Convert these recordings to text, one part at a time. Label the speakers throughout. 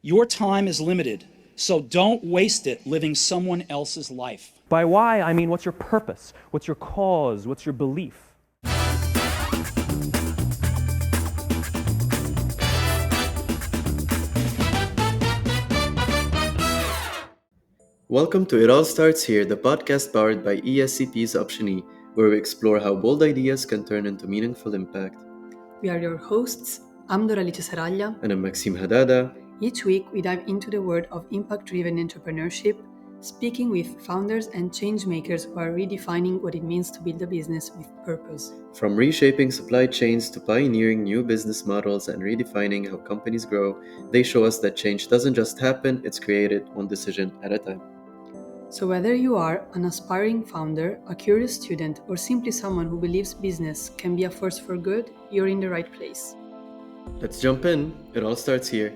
Speaker 1: Your time is limited, so don't waste it living someone else's life.
Speaker 2: By why, I mean what's your purpose? What's your cause? What's your belief?
Speaker 3: Welcome to It All Starts Here, the podcast powered by ESCP's Option E, where we explore how bold ideas can turn into meaningful impact.
Speaker 4: We are your hosts. I'm Alisa Sydow.
Speaker 3: And I'm Maxime Hadada.
Speaker 4: Each week, we dive into the world of impact-driven entrepreneurship, speaking with founders and change makers who are redefining what it means to build a business with purpose.
Speaker 3: From reshaping supply chains to pioneering new business models and redefining how companies grow, they show us that change doesn't just happen, it's created one decision at a time.
Speaker 4: So whether you are an aspiring founder, a curious student, or simply someone who believes business can be a force for good, you're in the right place.
Speaker 3: Let's jump in. It all starts here.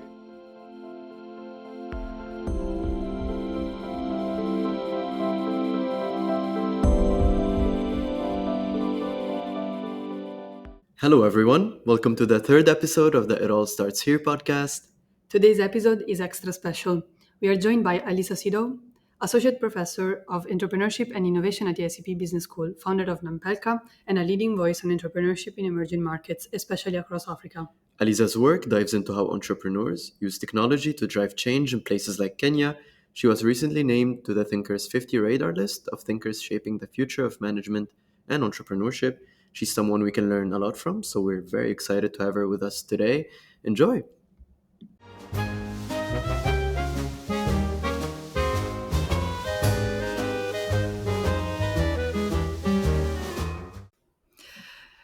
Speaker 3: Hello everyone, welcome to the third episode of the It All Starts Here podcast.
Speaker 4: Today's episode is extra special. We are joined by Alisa Sydow, Associate Professor of Entrepreneurship and Innovation at the ESCP Business School, founder of Nampelka, and a leading voice on entrepreneurship in emerging markets, especially across Africa.
Speaker 3: Alisa's work dives into how entrepreneurs use technology to drive change in places like Kenya. She was recently named to the Thinkers50 Radar list of thinkers shaping the future of management and entrepreneurship. She's someone we can learn a lot from, so we're very excited to have her with us today. Enjoy!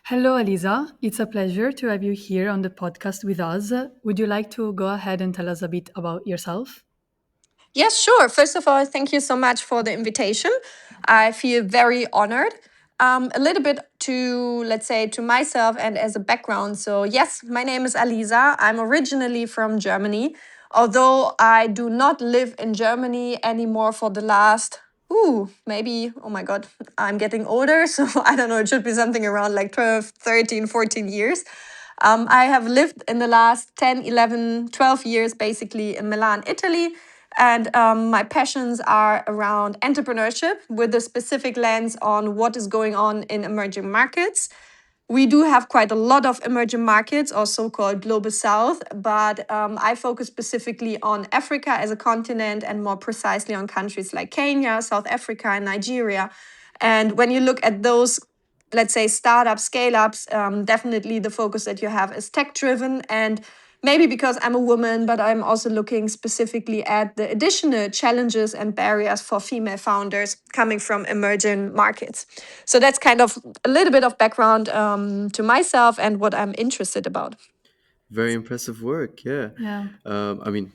Speaker 4: Hello, Alisa. It's a pleasure to have you here on the podcast with us. Would you like to go ahead and tell us a bit about yourself?
Speaker 5: Yes, sure. First of all, thank you so much for the invitation. I feel very honored. A little bit to myself and as a background. So yes, my name is Alisa. I'm originally from Germany, although I do not live in Germany anymore for the last, oh my God, I'm getting older. So I don't know, it should be something around like 12, 13, 14 years. I have lived in the last 10, 11, 12 years basically in Milan, Italy. And my passions are around entrepreneurship with a specific lens on what is going on in emerging markets. We do have quite a lot of emerging markets, or so-called Global South, but I focus specifically on Africa as a continent and more precisely on countries like Kenya, South Africa, and Nigeria. And when you look at those, let's say, startups, scale-ups, definitely the focus that you have is tech-driven. And maybe because I'm a woman, but I'm also looking specifically at the additional challenges and barriers for female founders coming from emerging markets. So that's kind of a little bit of background to myself and what I'm interested about.
Speaker 3: Very impressive work, yeah.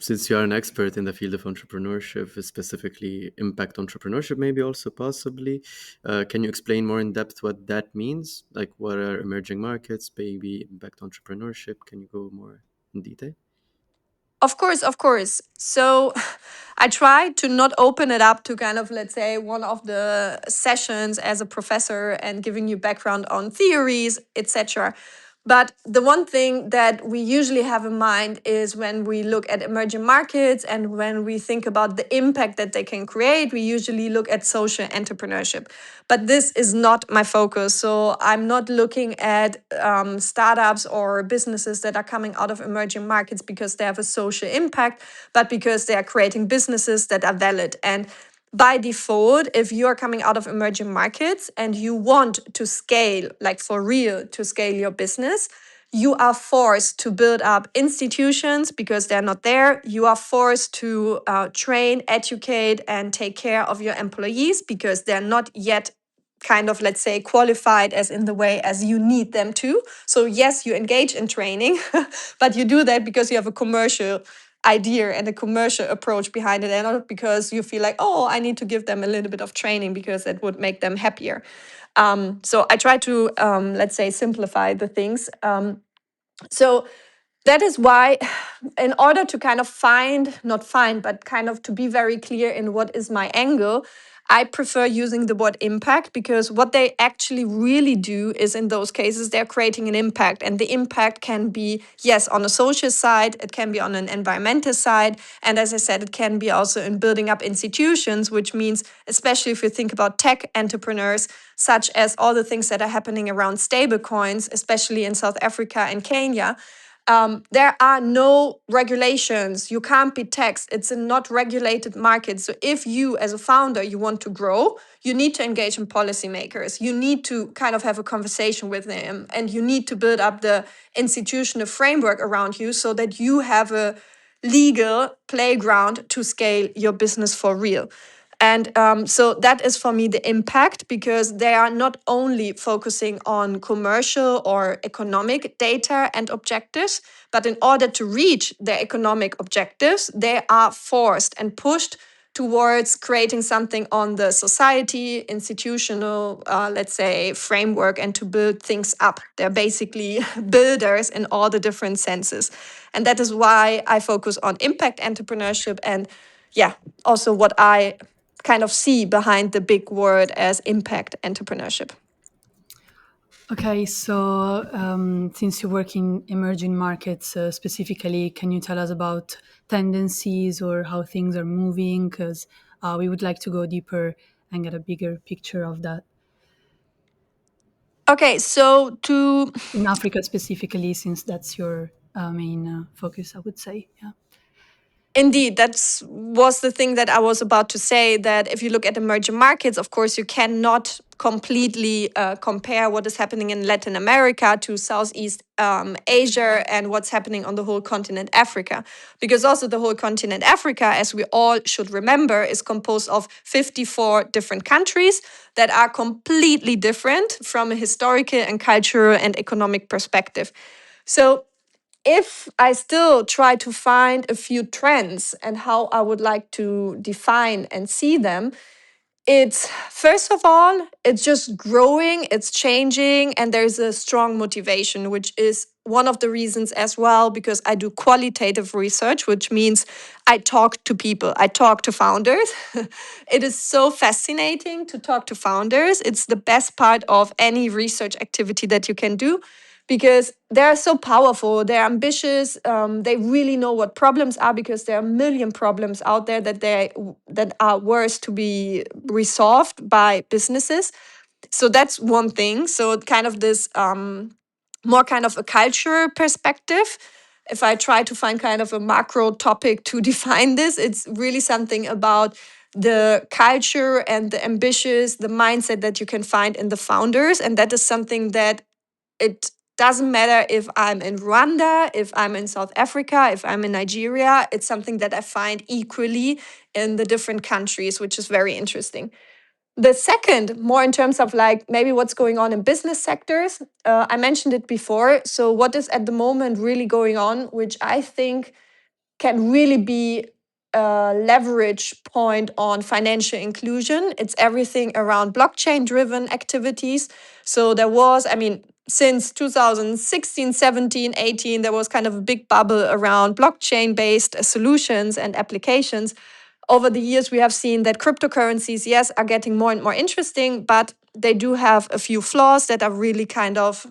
Speaker 3: Since you are an expert in the field of entrepreneurship, specifically impact entrepreneurship, maybe also possibly, can you explain more in depth what that means? Like, what are emerging markets, maybe impact entrepreneurship? Can you go more in detail?
Speaker 5: Of course. So I try to not open it up to kind of, let's say, one of the sessions as a professor and giving you background on theories, etc. But the one thing that we usually have in mind is when we look at emerging markets and when we think about the impact that they can create, we usually look at social entrepreneurship. But this is not my focus. So I'm not looking at startups or businesses that are coming out of emerging markets because they have a social impact, but because they are creating businesses that are valid. And by default, if you're coming out of emerging markets and you want to scale, like for real, to scale your business, you are forced to build up institutions because they're not there. You are forced to train, educate, and take care of your employees because they're not yet kind of, let's say, qualified as in the way as you need them to. So yes, you engage in training, but you do that because you have a commercial idea and a commercial approach behind it, and not because you feel like, oh, I need to give them a little bit of training because that would make them happier. So I try to, let's say, simplify the things. So that is why, in order to kind of but kind of to be very clear in what is my angle, I prefer using the word impact, because what they actually really do is, in those cases, they're creating an impact. And the impact can be, yes, on a social side, it can be on an environmental side. And as I said, it can be also in building up institutions, which means, especially if you think about tech entrepreneurs, such as all the things that are happening around stablecoins, especially in South Africa and Kenya. There are no regulations. You can't be taxed. It's a not regulated market. So if you, as a founder, you want to grow, you need to engage in policymakers. You need to kind of have a conversation with them, and you need to build up the institutional framework around you so that you have a legal playground to scale your business for real. And so that is for me the impact, because they are not only focusing on commercial or economic data and objectives, but in order to reach their economic objectives, they are forced and pushed towards creating something on the society, institutional, let's say, framework, and to build things up. They're basically builders in all the different senses. And that is why I focus on impact entrepreneurship, and yeah, also what I kind of see behind the big word as impact entrepreneurship.
Speaker 4: Okay, so since you work in emerging markets specifically, can you tell us about tendencies or how things are moving? Because we would like to go deeper and get a bigger picture of that.
Speaker 5: Okay, so
Speaker 4: in Africa specifically, since that's your main focus, I would say, yeah.
Speaker 5: Indeed, that was the thing that I was about to say, that if you look at emerging markets, of course, you cannot completely compare what is happening in Latin America to Southeast Asia and what's happening on the whole continent Africa. Because also the whole continent Africa, as we all should remember, is composed of 54 different countries that are completely different from a historical and cultural and economic perspective. So if I still try to find a few trends and how I would like to define and see them, it's first of all, it's just growing, it's changing, and there's a strong motivation, which is one of the reasons as well, because I do qualitative research, which means I talk to people, I talk to founders. It is so fascinating to talk to founders. It's the best part of any research activity that you can do, because they're so powerful, they're ambitious, they really know what problems are, because there are a million problems out there that are worth to be resolved by businesses. So that's one thing. So kind of this more kind of a culture perspective. If I try to find kind of a macro topic to define this, it's really something about the culture and the ambitious, the mindset that you can find in the founders. And that is something that it doesn't matter if I'm in Rwanda, if I'm in South Africa, if I'm in Nigeria. It's something that I find equally in the different countries, which is very interesting. The second, more in terms of like maybe what's going on in business sectors, I mentioned it before. So what is at the moment really going on, which I think can really be a leverage point on financial inclusion. It's everything around blockchain driven activities. So there was, I mean, since 2016, 17, 18, there was kind of a big bubble around blockchain based solutions and applications. Over the years, we have seen that cryptocurrencies, yes, are getting more and more interesting, but they do have a few flaws that are really kind of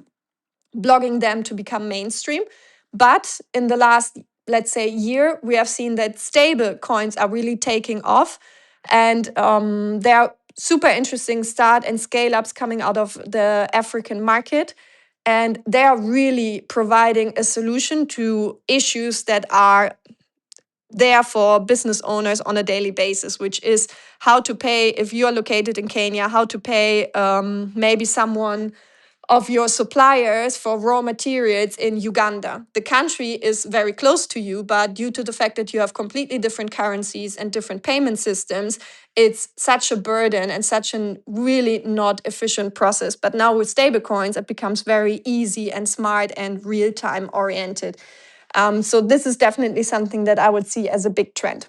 Speaker 5: blogging them to become mainstream. But in the last, let's say, year, we have seen that stable coins are really taking off. And there are super interesting start and scale ups coming out of the African market. And they are really providing a solution to issues that are there for business owners on a daily basis, which is how to pay if you're located in Kenya, how to pay maybe someone of your suppliers for raw materials in Uganda. The country is very close to you, but due to the fact that you have completely different currencies and different payment systems, it's such a burden and such a really not efficient process. But now with stablecoins, it becomes very easy and smart and real-time oriented. So this is definitely something that I would see as a big trend.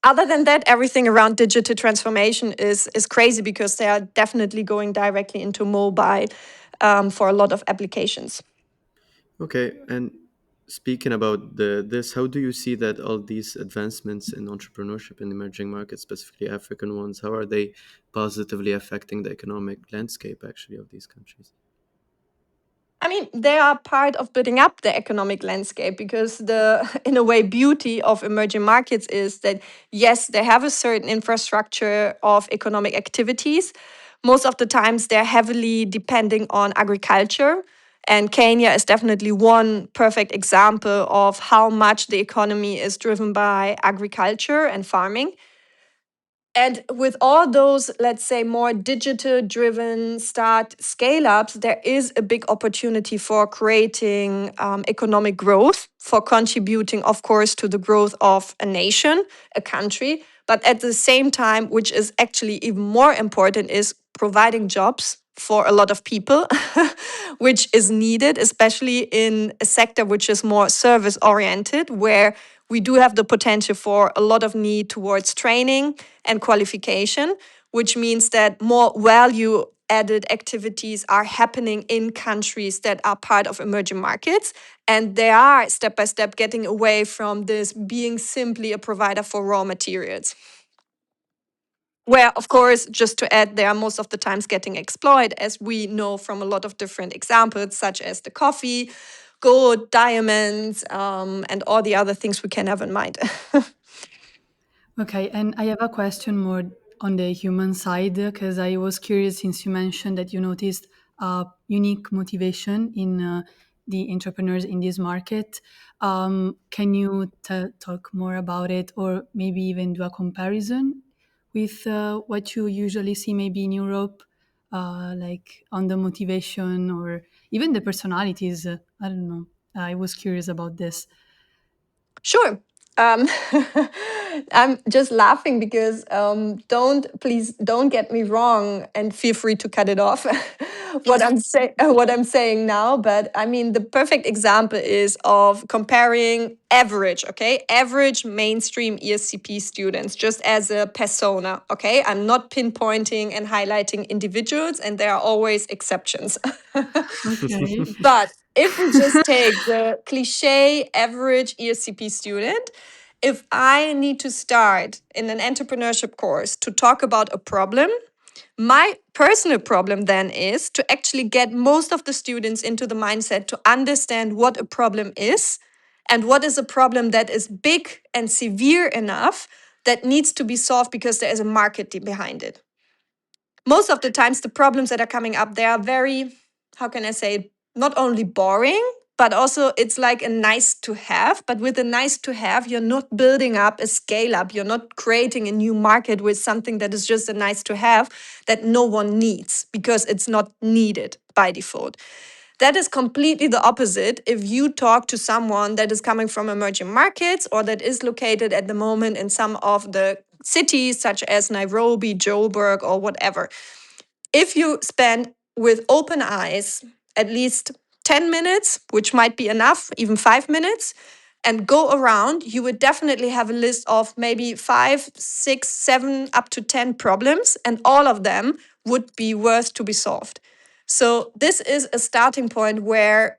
Speaker 5: Other than that, everything around digital transformation is crazy, because they are definitely going directly into mobile for a lot of applications.
Speaker 3: Okay, and speaking about this, how do you see that all these advancements in entrepreneurship in emerging markets, specifically African ones, how are they positively affecting the economic landscape actually of these countries?
Speaker 5: I mean, they are part of building up the economic landscape because the, in a way, beauty of emerging markets is that, yes, they have a certain infrastructure of economic activities. Most of the times, they're heavily depending on agriculture. And Kenya is definitely one perfect example of how much the economy is driven by agriculture and farming. And with all those, let's say, more digital driven start scale ups, there is a big opportunity for creating economic growth, for contributing, of course, to the growth of a nation, a country. But at the same time, which is actually even more important, is providing jobs for a lot of people, which is needed, especially in a sector which is more service oriented, where we do have the potential for a lot of need towards training and qualification, which means that more value added activities are happening in countries that are part of emerging markets. And they are step by step getting away from this being simply a provider for raw materials. Where, of course, just to add, they are most of the times getting exploited, as we know from a lot of different examples, such as the coffee, gold, diamonds, and all the other things we can have in mind.
Speaker 4: Okay, and I have a question more on the human side because I was curious since you mentioned that you noticed a unique motivation in the entrepreneurs in this market. Can you talk more about it, or maybe even do a comparison with what you usually see maybe in Europe, like on the motivation or even the personalities? I don't know. I was curious about this.
Speaker 5: Sure. Um, I'm just laughing because please don't get me wrong and feel free to cut it off. What I'm saying now, but I mean the perfect example is of comparing average, okay, average mainstream ESCP students just as a persona, okay. I'm not pinpointing and highlighting individuals, and there are always exceptions.
Speaker 4: Okay.
Speaker 5: But if we just take the cliche average ESCP student, if I need to start in an entrepreneurship course to talk about a problem, my personal problem then is to actually get most of the students into the mindset to understand what a problem is and what is a problem that is big and severe enough that needs to be solved because there is a market behind it. Most of the times the problems that are coming up, they are very, how can I say, not only boring, but also it's like a nice to have. But with a nice to have, you're not building up a scale up. You're not creating a new market with something that is just a nice to have that no one needs because it's not needed by default. That is completely the opposite if you talk to someone that is coming from emerging markets or that is located at the moment in some of the cities such as Nairobi, Joburg, or whatever. If you spend with open eyes at least 10 minutes, which might be enough, even 5 minutes, and go around, you would definitely have a list of maybe 5, 6, 7, up to 10 problems, and all of them would be worth to be solved. So, this is a starting point where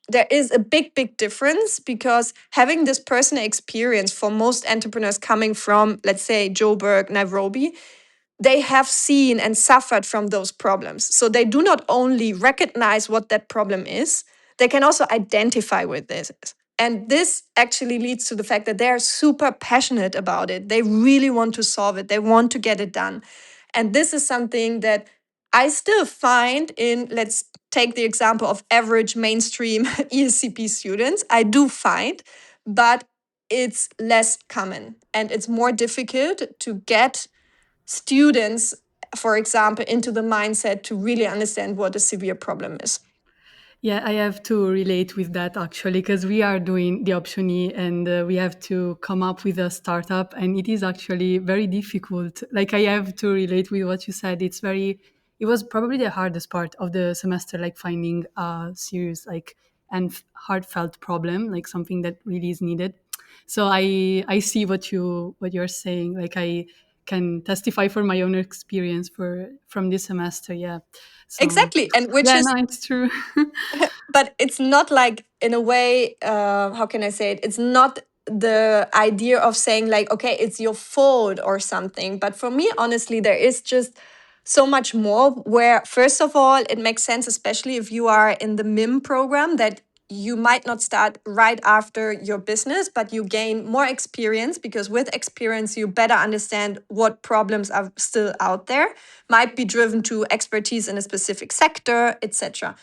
Speaker 5: there is a big, big difference because having this personal experience for most entrepreneurs coming from, let's say, Joburg, Nairobi, they have seen and suffered from those problems. So they do not only recognize what that problem is, they can also identify with this. And this actually leads to the fact that they're super passionate about it. They really want to solve it, they want to get it done. And this is something that I still find in, let's take the example of average mainstream ESCP students. I do find, but it's less common and it's more difficult to get students, for example, into the mindset to really understand what a severe problem is.
Speaker 4: Yeah, I have to relate with that actually, because we are doing the optiony and we have to come up with a startup, and it is actually very difficult. Like, I have to relate with what you said. It was probably the hardest part of the semester, like finding a serious, like, and heartfelt problem, like something that really is needed. So I see what you're saying. Like, can testify for my own experience from this semester. Yeah. So
Speaker 5: Exactly. And which
Speaker 4: yeah,
Speaker 5: is,
Speaker 4: no, it's true.
Speaker 5: but it's not like, in a way, how can I say it? It's not the idea of saying like, okay, it's your fault or something. But for me, honestly, there is just so much more where, first of all, it makes sense, especially if you are in the MIM program, that you might not start right after your business, but you gain more experience, because with experience, you better understand what problems are still out there, might be driven to expertise in a specific sector, etc.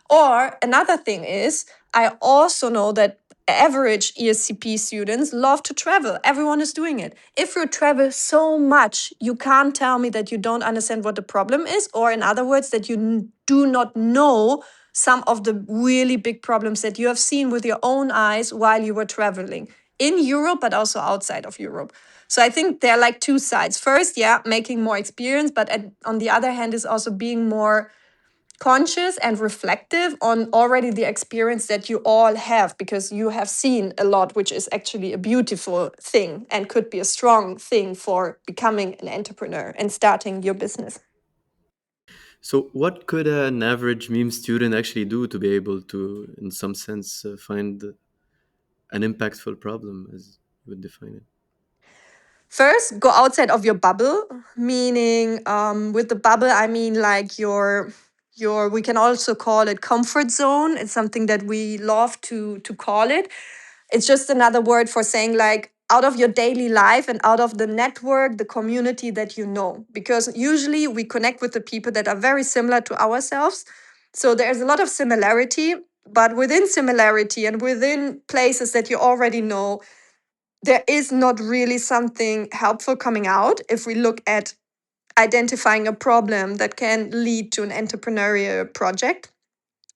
Speaker 5: Or another thing is, I also know that average ESCP students love to travel. Everyone is doing it. If you travel so much, you can't tell me that you don't understand what the problem is, or in other words, that you do not know some of the really big problems that you have seen with your own eyes while you were traveling in Europe, but also outside of Europe. So I think there are like two sides. First, yeah, making more experience, but on the other hand, is also being more conscious and reflective on already the experience that you all have, because you have seen a lot, which is actually a beautiful thing and could be a strong thing for becoming an entrepreneur and starting your business.
Speaker 3: So, what could an average meme student actually do to be able to, in some sense, find an impactful problem, as you would define it?
Speaker 5: First, go outside of your bubble, meaning with the bubble, I mean like your we can also call it comfort zone. It's something that we love to call it. It's just another word for saying like out of your daily life and out of the network, the community that you know. Because usually we connect with the people that are very similar to ourselves. So there's a lot of similarity, but within similarity and within places that you already know, there is not really something helpful coming out if we look at identifying a problem that can lead to an entrepreneurial project.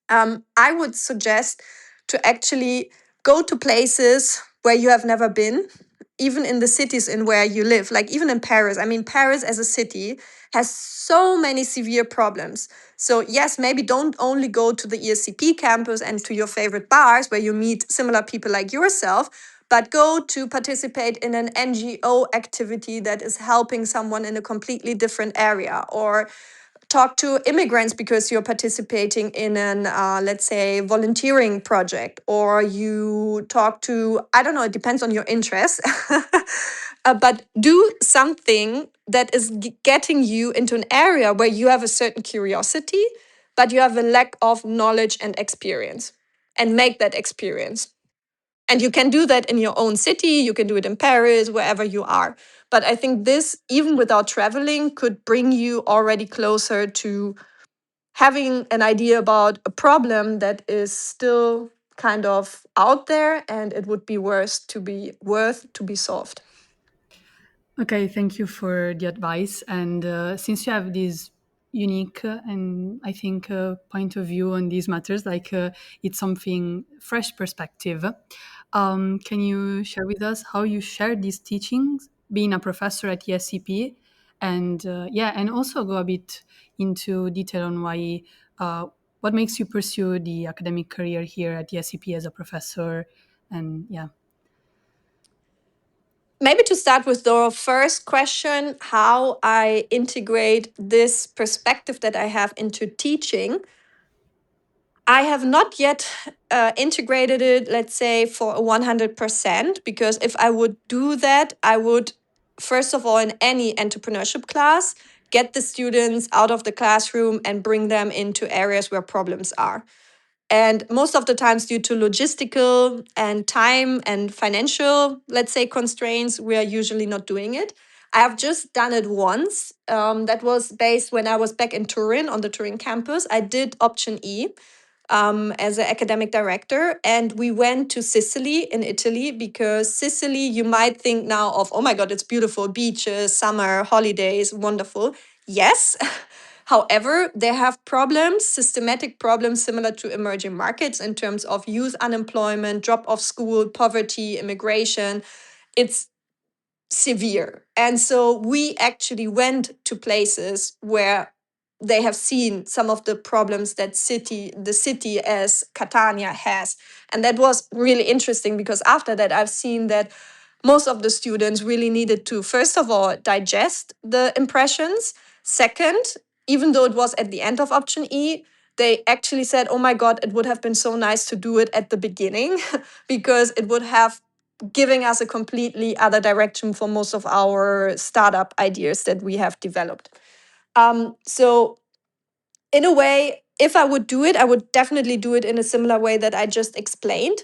Speaker 5: I would suggest to actually go to places where you have never been, even in the cities in where you live, like even in Paris. I mean, Paris as a city has so many severe problems. So yes, maybe don't only go to the ESCP campus and to your favorite bars where you meet similar people like yourself, but go to participate in an NGO activity that is helping someone in a completely different area, or talk to immigrants because you're participating in an let's say volunteering project, or you talk to, I don't know, it depends on your interest. But do something that is getting you into an area where you have a certain curiosity, but you have a lack of knowledge and experience, and make that experience. And you can do that in your own city, you can do it in Paris, wherever you are. But I think this, even without traveling, could bring you already closer to having an idea about a problem that is still kind of out there, and it would be worth to be solved.
Speaker 4: Okay, thank you for the advice. And since you have this unique and I think point of view on these matters, like it's something fresh perspective, can you share with us how you share these teachings, being a professor at ESCP, and yeah, and also go a bit into detail on why, what makes you pursue the academic career here at ESCP as a professor, and yeah.
Speaker 5: Maybe to start with the first question, how I integrate this perspective that I have into teaching. I have not yet integrated it, let's say, for a 100%, because if I would do that, I would, first of all, in any entrepreneurship class, get the students out of the classroom and bring them into areas where problems are. And most of the times, due to logistical and time and financial, let's say, constraints, we are usually not doing it. I have just done it once. That was based when I was back in Turin on the Turin campus. I did option E as an academic director. And we went to Sicily in Italy, because Sicily, you might think now of, oh my God, it's beautiful, beaches, summer, holidays, wonderful. Yes. However, they have problems, systematic problems similar to emerging markets in terms of youth unemployment, drop of school, poverty, immigration. It's severe. And so we actually went to places where they have seen some of the problems that the city as Catania has. And that was really interesting, because after that, I've seen that most of the students really needed to, first of all, digest the impressions. Second, even though it was at the end of option E, they actually said, oh my God, it would have been so nice to do it at the beginning because it would have giving us a completely other direction for most of our startup ideas that we have developed. So in a way, if I would do it, I would definitely do it in a similar way that I just explained.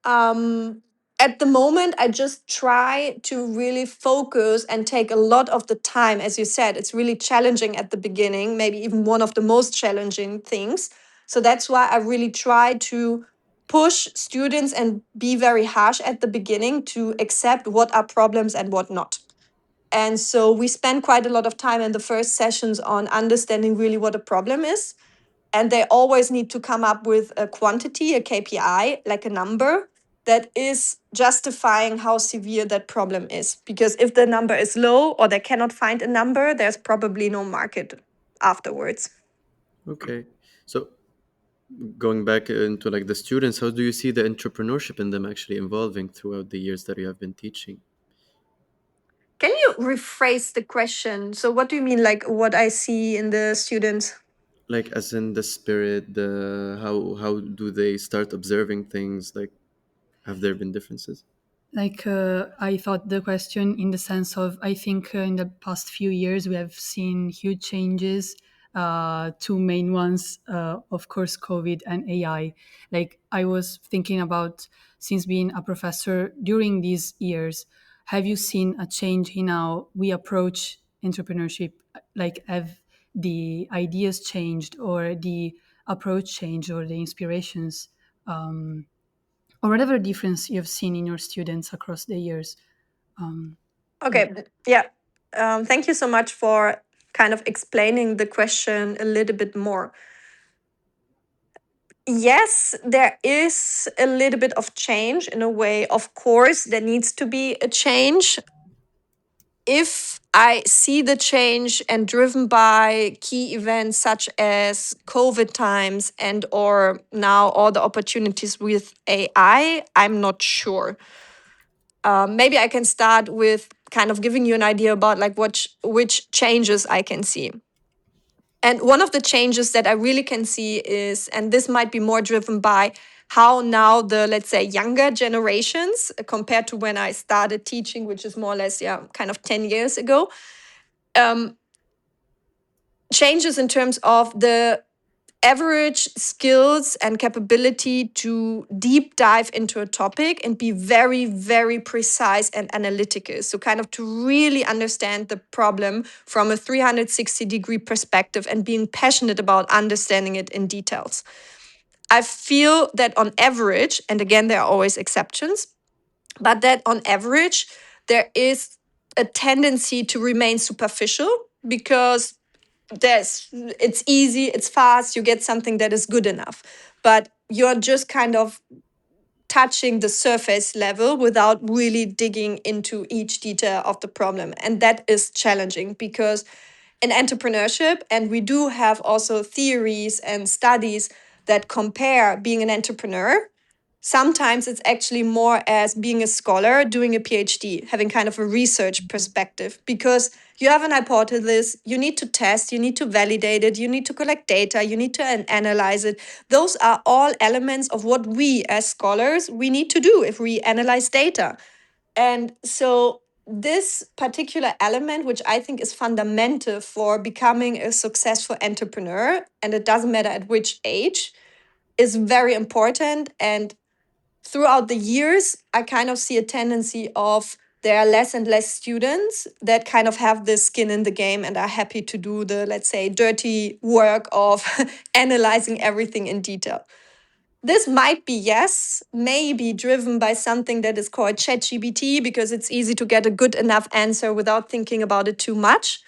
Speaker 5: Um, at the moment, I just try to really focus and take a lot of the time. As you said, it's really challenging at the beginning, maybe even one of the most challenging things. So that's why I really try to push students and be very harsh at the beginning to accept what are problems and what not. And so we spend quite a lot of time in the first sessions on understanding really what a problem is. And they always need to come up with a quantity, a KPI, like a number that is justifying how severe that problem is. Because if the number is low or they cannot find a number, there's probably no market afterwards.
Speaker 3: Okay. So going back into like the students, how do you see the entrepreneurship in them actually evolving throughout the years that you have been teaching?
Speaker 5: Can you rephrase the question? So, what do you mean, like what I see in the students?
Speaker 3: Like as in the spirit, the how do they start observing things? Like have there been differences?
Speaker 4: Like I thought the question in the sense of I think in the past few years we have seen huge changes. Two main ones, of course, COVID and AI. Like I was thinking about since being a professor during these years, have you seen a change in how we approach entrepreneurship? Like have the ideas changed or the approach changed or the inspirations? Or whatever difference you've seen in your students across the years. Yeah.
Speaker 5: Okay, yeah. Thank you so much for kind of explaining the question a little bit more. Yes, there is a little bit of change in a way. Of course, there needs to be a change. If I see the change and driven by key events such as COVID times and or now all the opportunities with AI, I'm not sure. Maybe I can start with kind of giving you an idea about like which changes I can see. And one of the changes that I really can see is, and this might be more driven by how now the, let's say, younger generations compared to when I started teaching, which is more or less, yeah, kind of 10 years ago, um, changes in terms of the average skills and capability to deep dive into a topic and be very, very precise and analytical. So, kind of to really understand the problem from a 360-degree perspective and being passionate about understanding it in details. I feel that on average, and again, there are always exceptions, but that on average, there is a tendency to remain superficial because it's easy, it's fast, you get something that is good enough, but you're just kind of touching the surface level without really digging into each detail of the problem, and that is challenging because in entrepreneurship, and we do have also theories and studies that compare being an entrepreneur. Sometimes it's actually more as being a scholar doing a PhD, having kind of a research perspective, because you have an hypothesis, you need to test, you need to validate it, you need to collect data, you need to analyze it. Those are all elements of what we as scholars we need to do if we analyze data. And so this particular element, which I think is fundamental for becoming a successful entrepreneur, and it doesn't matter at which age, is very important. And throughout the years, I kind of see a tendency of there are less and less students that kind of have this skin in the game and are happy to do the, let's say, dirty work of analyzing everything in detail. This might be, yes, maybe driven by something that is called ChatGPT because it's easy to get a good enough answer without thinking about it too much.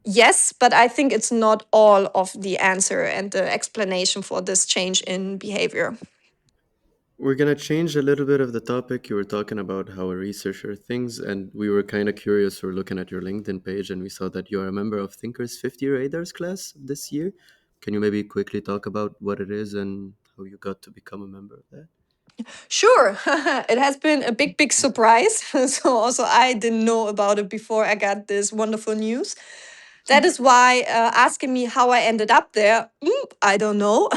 Speaker 5: Yes, but I think it's not all of the answer and the explanation for this change in behavior.
Speaker 3: We're gonna change a little bit of the topic. You were talking about how a researcher thinks, and we were kind of curious. We were looking at your LinkedIn page, and we saw that you are a member of Thinkers50 Radars Class this year. Can you maybe quickly talk about what it is and how you got to become a member of that?
Speaker 5: Sure, it has been a big, big surprise. So also I didn't know about it before I got this wonderful news. That is why asking me how I ended up there, I don't know.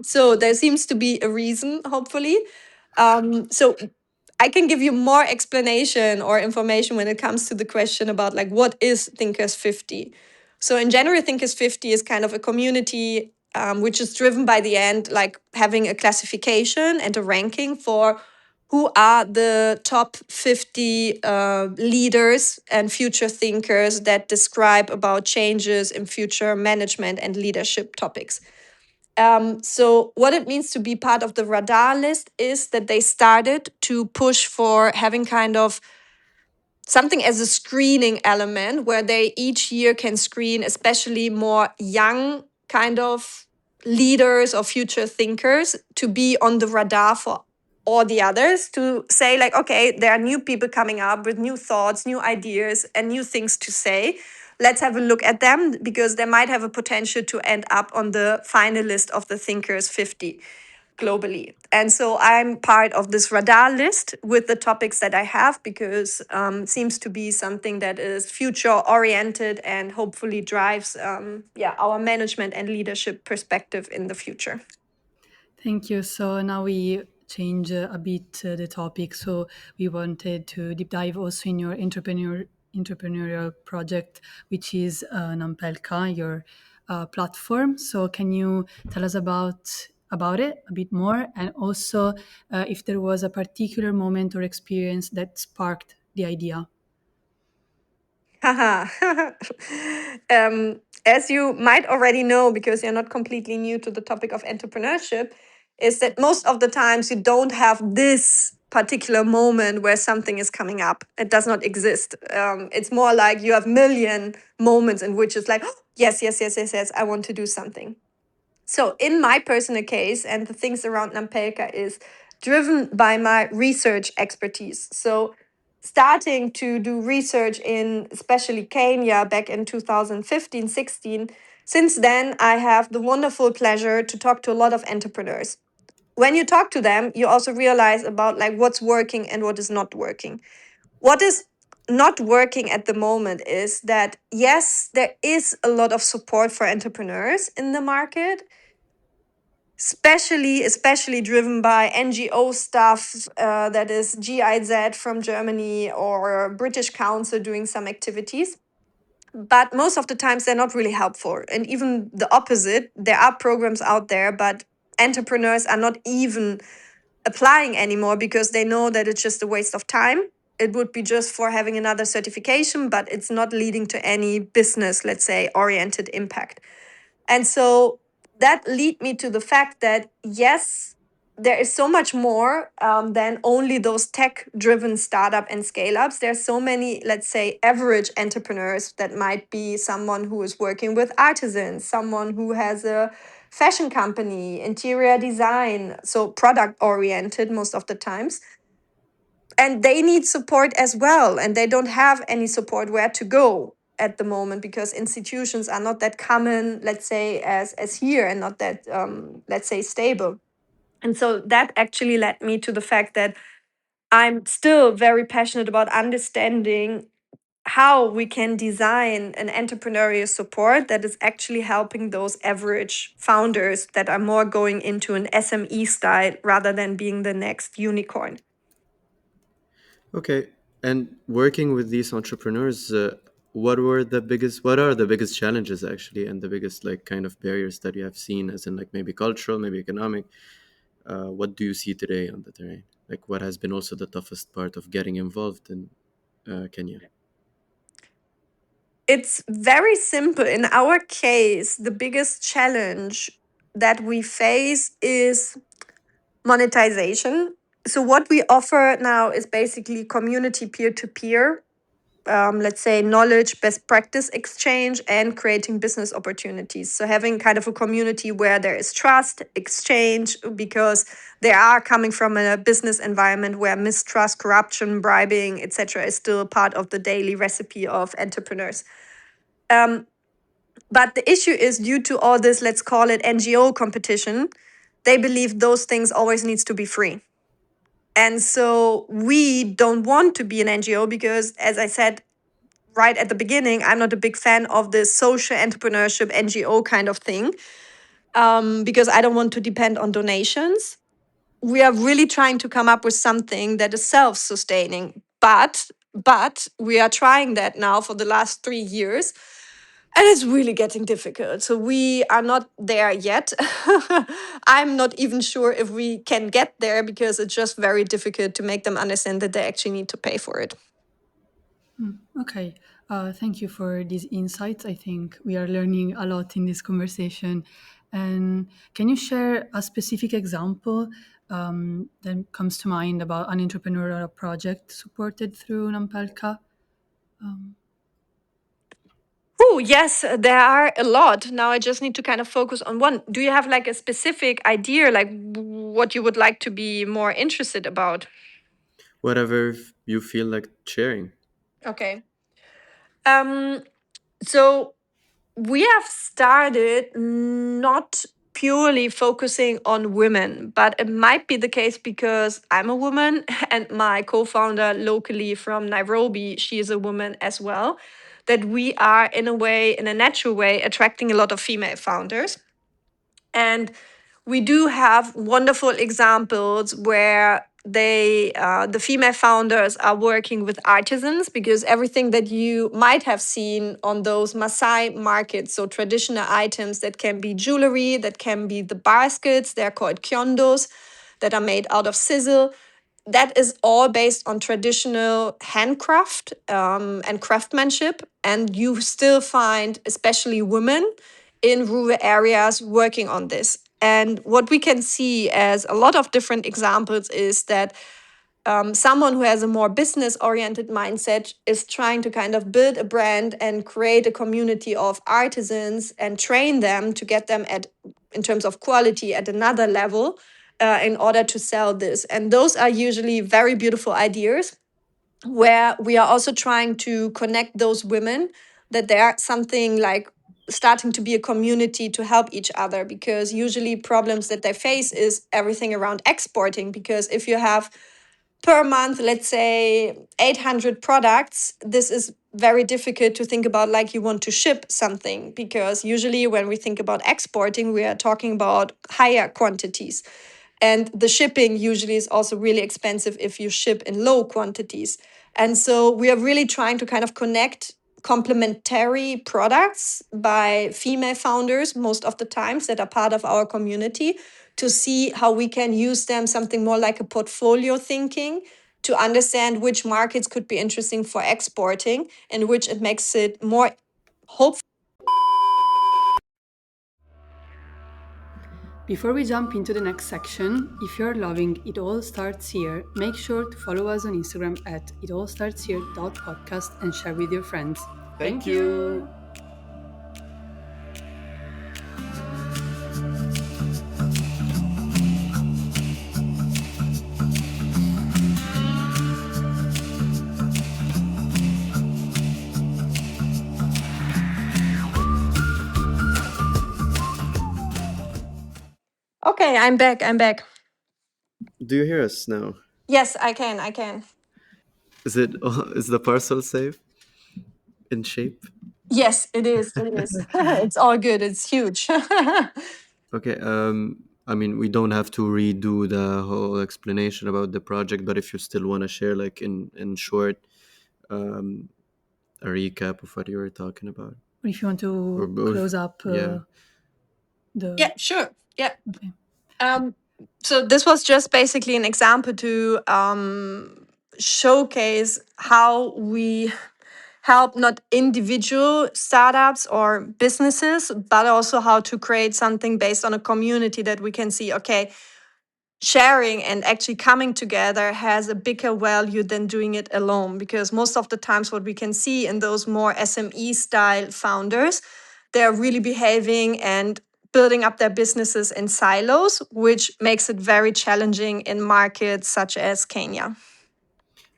Speaker 5: So there seems to be a reason, hopefully. So I can give you more explanation or information when it comes to the question about like what is Thinkers 50. So in general, Thinkers 50 is kind of a community which is driven by the end, like having a classification and a ranking for who are the top 50 leaders and future thinkers that describe about changes in future management and leadership topics. So what it means to be part of the radar list is that they started to push for having kind of something as a screening element where they each year can screen especially more young kind of leaders or future thinkers to be on the radar for all the others, to say like, okay, there are new people coming up with new thoughts, new ideas and new things to say. Let's have a look at them because they might have a potential to end up on the finalist of the Thinkers 50 globally. And so I'm part of this radar list with the topics that I have because it seems to be something that is future oriented and hopefully drives our management and leadership perspective in the future.
Speaker 4: Thank you. So now we change a bit the topic. So we wanted to deep dive also in your entrepreneurial project, which is Nampelka, your platform. So can you tell us about it a bit more, and also if there was a particular moment or experience that sparked the idea?
Speaker 5: Haha. As you might already know, because you're not completely new to the topic of entrepreneurship, is that most of the times you don't have this particular moment where something is coming up. It does not exist. It's more like you have million moments in which it's like, oh, yes, yes, yes, yes, yes, I want to do something. So in my personal case, and the things around Nampelka is driven by my research expertise. So starting to do research in especially Kenya back in 2015, 16, since then I have the wonderful pleasure to talk to a lot of entrepreneurs. When you talk to them, you also realize about like what's working and what is not working. What is not working at the moment is that yes, there is a lot of support for entrepreneurs in the market, especially driven by NGO stuff, that is GIZ from Germany or British Council doing some activities. But most of the times they're not really helpful. And even the opposite, there are programs out there, but entrepreneurs are not even applying anymore because they know that it's just a waste of time. It would be just for having another certification, but it's not leading to any business, let's say, oriented impact. And so that lead me to the fact that yes, there is so much more than only those tech-driven startup and scale-ups. There's so many, let's say, average entrepreneurs that might be someone who is working with artisans, someone who has a fashion company, interior design, so product-oriented most of the times. And they need support as well, and they don't have any support where to go at the moment because institutions are not that common, let's say, as here, and not that let's say stable. And so that actually led me to the fact that I'm still very passionate about understanding how we can design an entrepreneurial support that is actually helping those average founders that are more going into an SME style rather than being the next unicorn.
Speaker 3: Okay, and working with these entrepreneurs, what are the biggest challenges actually, and the biggest like kind of barriers that you have seen, as in like maybe cultural, maybe economic? What do you see today on the terrain? Like, what has been also the toughest part of getting involved in Kenya?
Speaker 5: It's very simple. In our case, the biggest challenge that we face is monetization. So, what we offer now is basically community peer to peer, let's say, knowledge, best practice exchange, and creating business opportunities. So, having kind of a community where there is trust, exchange, because they are coming from a business environment where mistrust, corruption, bribing, etc., is still part of the daily recipe of entrepreneurs. But the issue is due to all this, let's call it NGO competition, they believe those things always needs to be free. And so we don't want to be an NGO because, as I said right at the beginning, I'm not a big fan of the social entrepreneurship NGO kind of thing, because I don't want to depend on donations. We are really trying to come up with something that is self-sustaining, but we are trying that now for the last 3 years, and it's really getting difficult. So we are not there yet. I'm not even sure if we can get there because it's just very difficult to make them understand that they actually need to pay for it.
Speaker 4: Okay, thank you for these insights. I think we are learning a lot in this conversation. And can you share a specific example that comes to mind about an entrepreneurial project supported through Nampelka?
Speaker 5: Oh, yes, there are a lot. Now I just need to kind of focus on one. Do you have like a specific idea, like what you would like to be more interested about?
Speaker 3: Whatever you feel like sharing.
Speaker 5: Okay. Um, so we have started not purely focusing on women, but it might be the case because I'm a woman and my co-founder locally from Nairobi, she is a woman as well, that we are in a way, in a natural way, attracting a lot of female founders. And we do have wonderful examples where the female founders are working with artisans, because everything that you might have seen on those Maasai markets, so traditional items that can be jewelry, that can be the baskets, they're called kyondos, that are made out of sizzle. That is all based on traditional handcraft and craftsmanship. And you still find, especially women in rural areas, working on this. And what we can see as a lot of different examples is that someone who has a more business oriented mindset is trying to kind of build a brand and create a community of artisans and train them to get them at, in terms of quality, at another level in order to sell this. And those are usually very beautiful ideas where we are also trying to connect those women, that there are something like starting to be a community to help each other, because usually problems that they face is everything around exporting. Because if you have per month, let's say 800 products, this is very difficult to think about like you want to ship something, because usually when we think about exporting, we are talking about higher quantities. And the shipping usually is also really expensive if you ship in low quantities. And so we are really trying to kind of connect complementary products by female founders most of the times that are part of our community, to see how we can use them something more like a portfolio thinking, to understand which markets could be interesting for exporting and which it makes it more hopeful.
Speaker 4: Before we jump into the next section, if you're loving It All Starts Here, make sure to follow us on Instagram at itallstartshere.podcast and share with your friends. Thank you!
Speaker 5: Okay, I'm back. I'm back.
Speaker 3: Do you hear us now?
Speaker 5: Yes, I can. I can.
Speaker 3: Is the parcel safe in shape?
Speaker 5: Yes, it is. It is. It's all good. It's huge.
Speaker 3: Okay. I mean, we don't have to redo the whole explanation about the project, but if you still want to share, like in short, a recap of what you were talking about,
Speaker 4: Or if you want
Speaker 3: or
Speaker 4: to
Speaker 3: both.
Speaker 4: close up
Speaker 3: Yeah.
Speaker 5: Yeah, sure. Yeah.
Speaker 4: Okay.
Speaker 5: So this was just basically an example to showcase how we help not individual startups or businesses, but also how to create something based on a community that we can see, okay, sharing and actually coming together has a bigger value than doing it alone. Because most of the times what we can see in those more SME style founders, they're really behaving and building up their businesses in silos, which makes it very challenging in markets such as Kenya.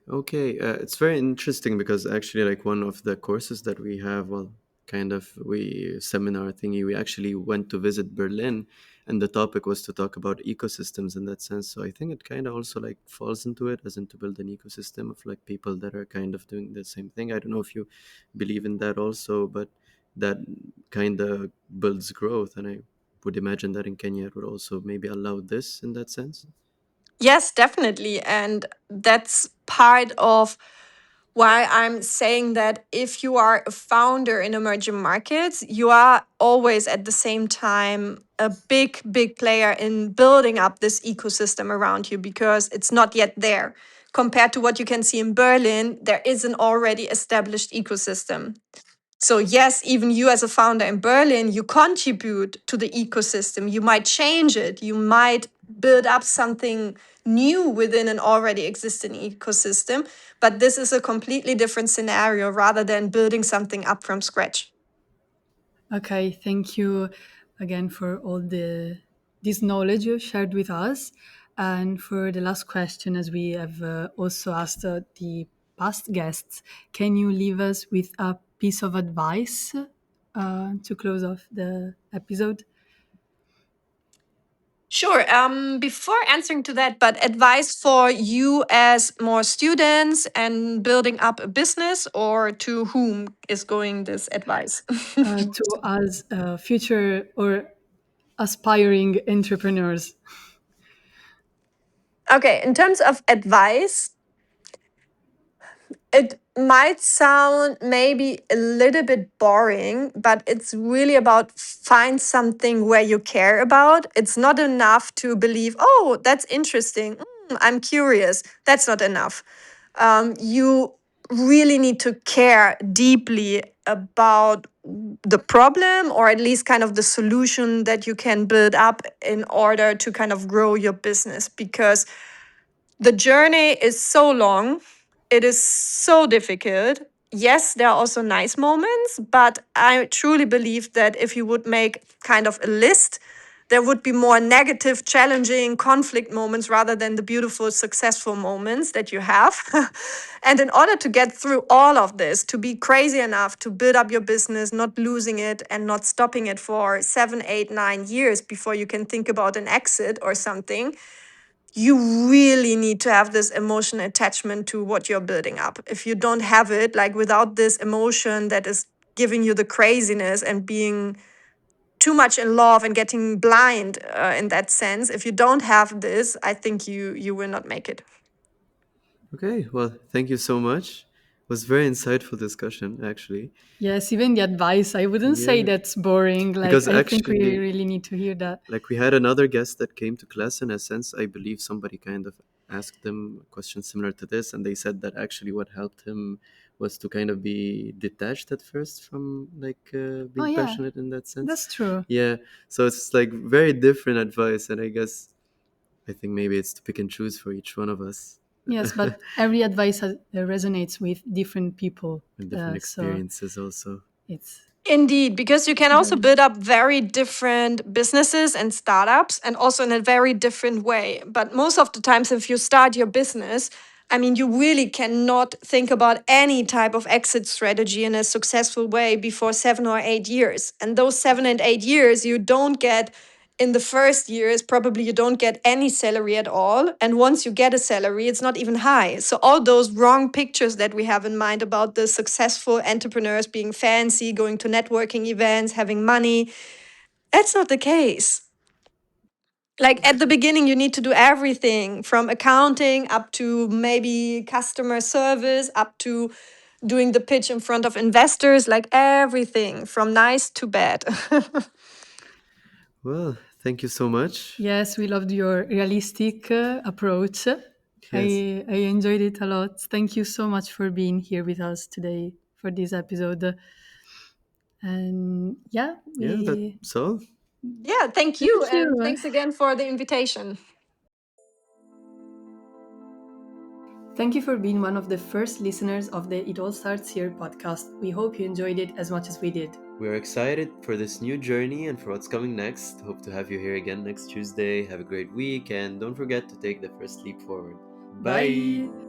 Speaker 3: Okay, it's very interesting because actually, like one of the courses that we have, well, kind of we seminar thingy, we actually went to visit Berlin, and the topic was to talk about ecosystems in that sense. So I think it kind of also like falls into it, as in to build an ecosystem of like people that are kind of doing the same thing. I don't know if you believe in that also, but that kind of builds growth, and I would imagine that in Kenya it would also maybe allow this in that sense.
Speaker 5: Yes, definitely. And that's part of why I'm saying that if you are a founder in emerging markets, you are always at the same time a big, big player in building up this ecosystem around you, because it's not yet there. Compared to what you can see in Berlin, there is an already established ecosystem. So yes, even you as a founder in Berlin, you contribute to the ecosystem. You might change it. You might build up something new within an already existing ecosystem. But this is a completely different scenario rather than building something up from scratch.
Speaker 4: Okay, thank you again for all this knowledge you shared with us. And for the last question, as we have also asked the past guests, can you leave us with a piece of advice to close off the episode?
Speaker 5: Sure. Before answering to that, but advice for you as more students and building up a business, or to whom is going this advice?
Speaker 4: To us future or aspiring entrepreneurs?
Speaker 5: Okay, in terms of advice, it might sound maybe a little bit boring, but it's really about find something where you care about. It's not enough to believe, oh, that's interesting. I'm curious. That's not enough. You really need to care deeply about the problem, or at least kind of the solution that you can build up in order to kind of grow your business, because the journey is so long. It is so difficult. Yes, there are also nice moments, but I truly believe that if you would make kind of a list, there would be more negative, challenging, conflict moments rather than the beautiful, successful moments that you have. And in order to get through all of this, to be crazy enough to build up your business, not losing it and not stopping it for 7, 8, 9 years before you can think about an exit or something, you really need to have this emotional attachment to what you're building up. If you don't have it, like without this emotion that is giving you the craziness and being too much in love and getting blind in that sense, if you don't have this, I think you will not make it.
Speaker 3: Okay, well, thank you so much. It was very insightful discussion, actually.
Speaker 4: Yes, even the advice, I wouldn't say
Speaker 3: Yeah,
Speaker 4: that's boring. Like,
Speaker 3: because
Speaker 4: I think we
Speaker 3: actually,
Speaker 4: really need to hear that.
Speaker 3: like we had another guest that came to class. In a sense, I believe somebody kind of asked them a question similar to this, and they said that actually what helped him was to kind of be detached at first from like
Speaker 4: Oh,
Speaker 3: being
Speaker 4: yeah,
Speaker 3: passionate in that sense.
Speaker 4: that's true.
Speaker 3: Yeah, so it's like very different advice, and I guess I think maybe it's to pick and choose for each one of us.
Speaker 4: Yes, but every advice resonates with different people.
Speaker 3: And different
Speaker 4: So
Speaker 3: experiences also.
Speaker 4: it's
Speaker 5: Indeed, because you can also build up very different businesses and startups, and also in a very different way. But most of the times, if you start your business, I mean, you really cannot think about any type of exit strategy in a successful way before 7 or 8 years. And those 7 and 8 years, you don't get in the first years, probably you don't get any salary at all. And once you get a salary, it's not even high. So, all those wrong pictures that we have in mind about the successful entrepreneurs being fancy, going to networking events, having money, that's not the case. Like at the beginning, you need to do everything from accounting up to maybe customer service, up to doing the pitch in front of investors, like everything from nice to bad.
Speaker 3: Well, thank you so much.
Speaker 4: yes, we loved your realistic approach.
Speaker 3: Yes.
Speaker 4: I enjoyed it a lot. Thank you so much for being here with us today for this episode. And yeah,
Speaker 3: Yeah, that's all.
Speaker 5: Yeah, thank you.
Speaker 4: thank
Speaker 5: And
Speaker 4: you.
Speaker 5: thanks again for the invitation.
Speaker 4: Thank you for being one of the first listeners of the It All Starts Here podcast. We hope you enjoyed it as much as we did.
Speaker 3: We're excited for this new journey and for what's coming next. Hope to have you here again next Tuesday. Have a great week, and don't forget to take the first leap forward. Bye.
Speaker 4: Bye.